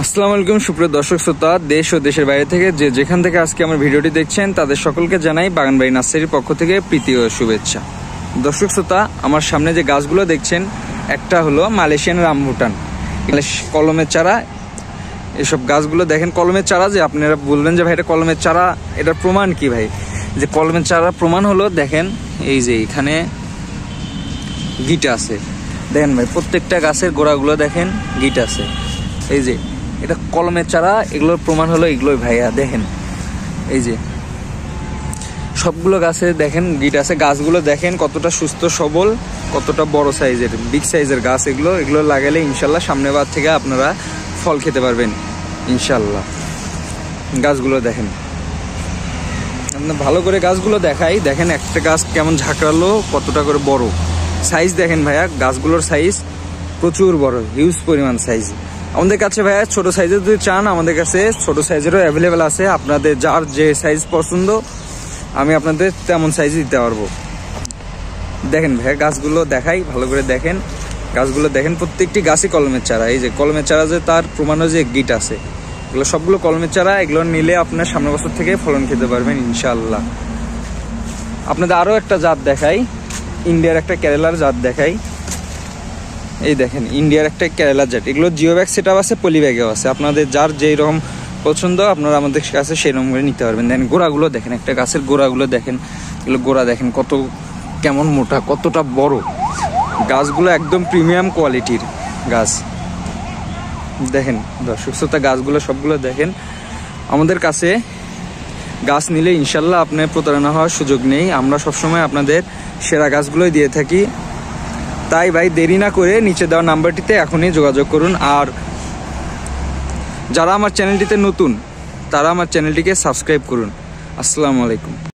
আসসালামু আলাইকুম সুপ্রিয় দর্শক শ্রোতা, দেশ ও দেশের বাইরে থেকে যে যেখান থেকে আজকে আমার ভিডিওটি দেখছেন তাদের সকলকে জানাই বাগানবাড়ি নার্সারির পক্ষ থেকে প্রীতি ও শুভেচ্ছা। দর্শক শ্রোতা, আমার সামনে যে গাছগুলো দেখছেন একটা হলো মালয়েশিয়ান রামবুটান কলমের চারা। এসব গাছগুলো দেখেন কলমের চারা, যে আপনারা বলবেন যে ভাই এটা কলমের চারা, এটার প্রমাণ কি ভাই? যে কলমের চারা প্রমাণ হলো দেখেন এই যে এখানে গিট আছে, দেখেন ভাই প্রত্যেকটা গাছের গোড়াগুলো দেখেন গিট আছে। এই যে এটা কলমের চারা, এগুলোর প্রমাণ হলো এগুলোই ভাইয়া। দেখেন এই যে সবগুলো গাছে দেখেন গিট আছে। গাছগুলো দেখেন কতটা সুস্থ সবল, কতটা বড় সাইজের, বিগ সাইজের গাছ। এগুলো লাগালে ইনশাল্লাহ সামনের বার থেকে আপনারা ফল খেতে পারবেন ইনশাল্লাহ। গাছগুলো দেখেন, আপনার ভালো করে গাছগুলো দেখাই। দেখেন একটা গাছ কেমন ঝাঁকড়ালো, কতটা করে বড় সাইজ। দেখেন ভাইয়া গাছগুলোর সাইজ প্রচুর বড়, হিউজ পরিমাণ সাইজ। আমাদের কাছে ভাইয়া ছোট সাইজের যদি চান, আমাদের কাছে ছোট সাইজেরও অ্যাভেলেবেল আছে। আপনাদের যার যে সাইজ পছন্দ আমি আপনাদের তেমন সাইজ দিতে পারবো। দেখেন ভাইয়া গাছগুলো দেখাই, ভালো করে দেখেন গাছগুলো দেখেন। প্রত্যেকটি গাছই কলমের চারা। এই যে কলমের চারা, যে তার প্রমাণও যে গিট আছে। এগুলো সবগুলো কলমের চারা। এগুলো নিলে আপনার সামনের বছর থেকে ফলন খেতে পারবেন ইনশাল্লাহ। আপনাদের আরও একটা জাত দেখাই, ইন্ডিয়ার একটা কেরালার জাত দেখাই। এই দেখেন ইন্ডিয়ার একটা কেরালা জাত। এগুলো জিও ব্যাগ সেট আপ আছে, পলি ব্যাগেও আছে। আপনাদের যার যেই রকম পছন্দ আপনারা আমাদের কাছে সেই রকম করে নিতে পারবেন। দেখেন গোড়াগুলো দেখেন, একটা গাছের গোড়াগুলো দেখেন, এগুলো গোড়া দেখেন কত কেমন মোটা, কতটা বড়। গাছগুলো একদম প্রিমিয়াম কোয়ালিটির গাছ। দেখেন দর্শক শ্রোতা, গাছগুলো সবগুলো দেখেন। আমাদের কাছে গাছ নিলে ইনশাল্লাহ আপনার প্রতারণা হওয়ার সুযোগ নেই। আমরা সবসময় আপনাদের সেরা গাছগুলোই দিয়ে থাকি। তাই ভাই দেরি না করে নিচে দেওয়া নাম্বারটিতে এখনই যোগাযোগ করুন। আর যারা আমার চ্যানেলটিতে নতুন তারা আমার চ্যানেলটিকে সাবস্ক্রাইব করুন। আসসালামু আলাইকুম।